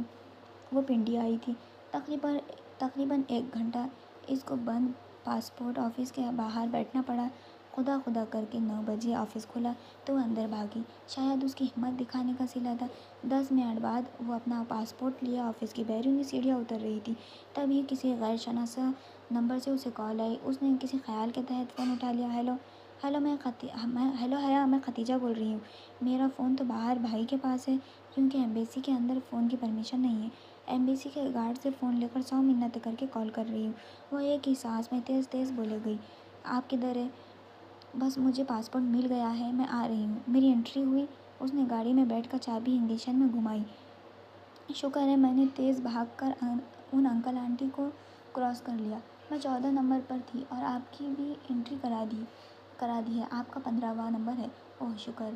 وہ پنڈی آئی تھی۔ تقریباً 1 گھنٹہ اس کو بند پاسپورٹ آفس کے باہر بیٹھنا پڑا۔ خدا کر کے 9 بجے آفس کھلا تو وہ اندر بھاگی۔ شاید اس کی ہمت دکھانے کا صلہ تھا۔ 10 منٹ بعد وہ اپنا پاسپورٹ لیے آفس کی بیرونی سیڑھیاں اتر رہی تھی، تبھی کسی غیر شناسا نمبر سے اسے کال آئی۔ اس نے کسی خیال کے تحت فون اٹھا لیا۔ ہیلو حیا، میں خدیجہ بول رہی ہوں۔ میرا فون تو باہر بھائی کے پاس ہے، کیونکہ ایمبیسی کے اندر فون کی پرمیشن نہیں ہے۔ ایمبیسی کے گارڈ سے فون لے کر 100 منتیں کر کے کال کر رہی ہوں۔ وہ ایک ہی سانس میں تیز بولے گئی، آپ کدھر ہیں؟ بس مجھے پاسپورٹ مل گیا ہے، میں آ رہی ہوں۔ میری انٹری ہوئی؟ اس نے گاڑی میں بیٹھ کر چابی اگنیشن میں گھمائی۔ شکر ہے میں نے تیز بھاگ کر ان انکل آنٹی کو کراس کر لیا۔ میں 14 نمبر پر تھی اور آپ کی بھی انٹری کرا دی ہے، آپ کا 15واں نمبر ہے۔ اوہ شکر،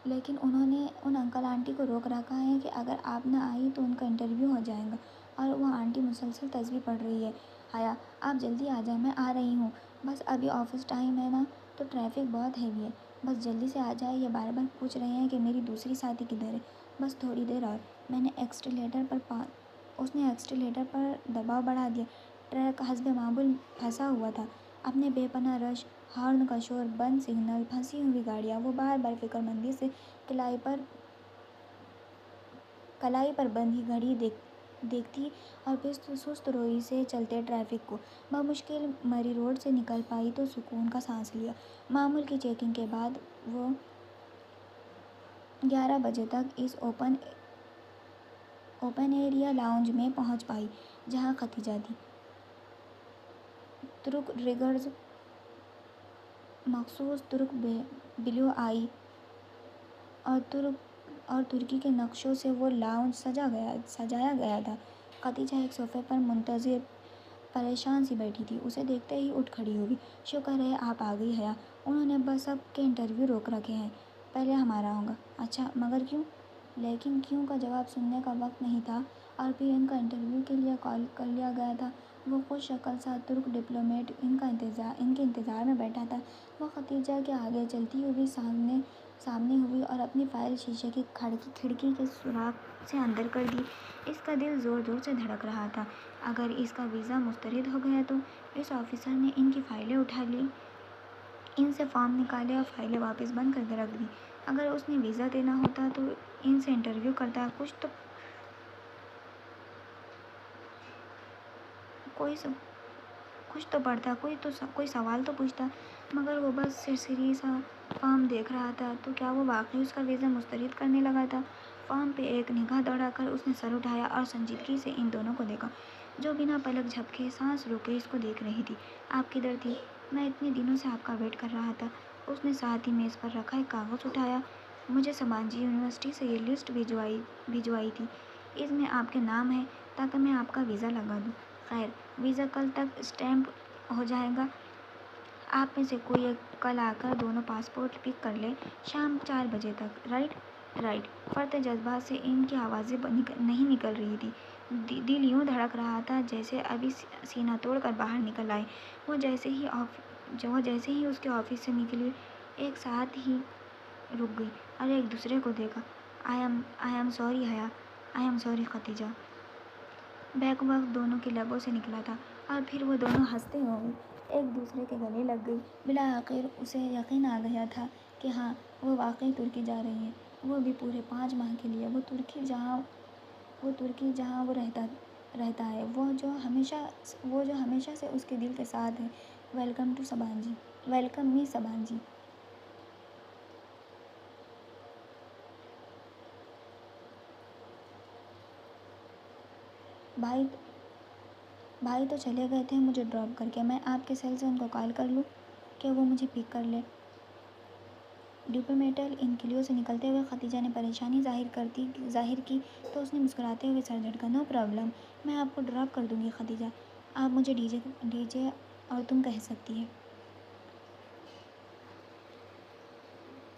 لیکن انہوں نے ان انکل آنٹی کو روک رکھا ہے کہ اگر آپ نہ آئی تو ان کا انٹرویو ہو جائے گا، اور وہ آنٹی مسلسل تسبیح پڑھ رہی ہے۔ حیا، آپ جلدی آ جائیں، میں آ رہی ہوں۔ بس ابھی آفس ٹائم ہے نا، تو ٹریفک بہت ہیوی ہے، بس جلدی سے آ جائیں۔ یہ بار بار پوچھ رہے ہیں کہ میری دوسری ساتھی کدھر ہے، بس تھوڑی دیر اور۔ اس نے ایکسیلیٹر پر دباؤ بڑھا دیا۔ ٹرک حسب معمول پھنسا ہوا تھا، اپنے بے پناہ رش، ہارن کا شور، بند سگنل، پھنسی ہوئی گاڑیاں۔ وہ بار بار فکر مندی سے کلائی پر کلائی پر بندھی گھڑی دیکھتی اور پھر سست روی سے چلتے ٹریفک کو بمشکل مری روڈ سے نکل پائی تو سکون کا سانس لیا۔ معمول کی چیکنگ کے بعد وہ 11 بجے تک اس اوپن ایریا لاؤنج میں پہنچ پائی جہاں خدیجہ تھی۔ ترک ریگرز مخصوص ترک بلیو آئی اور ترکی کے نقشوں سے وہ لاؤنج سجایا گیا تھا۔ خدیجہ ایک صوفے پر منتظر پریشان سی بیٹھی تھی۔ اسے دیکھتے ہی اٹھ کھڑی ہوئی۔ شکر ہے آپ آ گئی حیا، انہوں نے بس سب کے انٹرویو روک رکھے ہیں، پہلے ہمارا ہوگا۔ اچھا مگر کیوں؟ لیکن کیوں کا جواب سننے کا وقت نہیں تھا اور پھر ان کا انٹرویو کے لیے کال کر لیا گیا تھا۔ وہ خوش شکل سا ترک ڈپلومیٹ ان کے انتظار میں بیٹھا تھا۔ وہ خدیجہ کے آگے چلتی ہوئی سامنے ہوئی اور اپنی فائل شیشے کی کھڑکی کے سوراخ سے اندر کر دی۔ اس کا دل زور زور سے دھڑک رہا تھا۔ اگر اس کا ویزا مسترد ہو گیا تو؟ اس آفیسر نے ان کی فائلیں اٹھا لیں، ان سے فارم نکالے اور فائلیں واپس بند کر کے رکھ دیں۔ اگر اس نے ویزا دینا ہوتا تو ان سے انٹرویو کرتا، کچھ تو پڑھتا، کوئی سوال تو پوچھتا، مگر وہ بس سرسری سا فارم دیکھ رہا تھا۔ تو کیا وہ واقعی اس کا ویزا مسترد کرنے لگا تھا؟ فارم پہ ایک نگاہ دوڑا کر اس نے سر اٹھایا اور سنجیدگی سے ان دونوں کو دیکھا، جو بنا پلک جھپکے سانس روکے اس کو دیکھ رہی تھی۔ آپ کدھر تھی؟ میں اتنے دنوں سے آپ کا ویٹ کر رہا تھا۔ اس نے ساتھ ہی میز پر رکھا ایک کاغذ اٹھایا۔ مجھے سبانجی یونیورسٹی سے یہ لسٹ بھجوائی تھی، اس میں آپ کے نام ہیں تاکہ میں آپ کا ویزا لگا دوں۔ خیر، ویزا کل تک اسٹیمپ ہو جائے گا۔ آپ میں سے کوئی ایک کل آ کر دونوں پاسپورٹ پک کر لے، شام 4 بجے تک۔ رائٹ۔ فرط جذبات سے ان کی آوازیں نہیں نکل رہی تھی، دل یوں دھڑک رہا تھا جیسے ابھی سینہ توڑ کر باہر نکل آئے۔ وہ جیسے ہی اس کے آفس سے نکلی، ایک ساتھ ہی رک گئی اور ایک دوسرے کو دیکھا۔ آئی ایم سوری حیا، آئی ایم سوری خدیجہ، بیک وقت دونوں کے لبوں سے نکلا تھا، اور پھر وہ دونوں ہنستے ہوئے ایک دوسرے کے گلے لگ گئی۔ بالآخر اسے یقین آ گیا تھا کہ ہاں، وہ واقعی ترکی جا رہی ہیں، وہ بھی پورے 5 ماہ کے لیے۔ وہ ترکی جہاں وہ رہتا ہے، وہ جو ہمیشہ سے اس کے دل کے ساتھ ہے۔ ویلکم می سبانجی۔ بھائی تو چلے گئے تھے مجھے ڈراپ کر کے، میں آپ کے سیل سے ان کو کال کر لوں کہ وہ مجھے پک کر لیں۔ ڈپلومیٹل انکلیو سے نکلتے ہوئے خدیجہ نے پریشانی ظاہر کی تو اس نے مسکراتے ہوئے سر جھٹکا۔ نو پرابلم، میں آپ کو ڈراپ کر دوں گی خدیجہ، آپ مجھے ڈی جے اور تم کہہ سکتی ہیں۔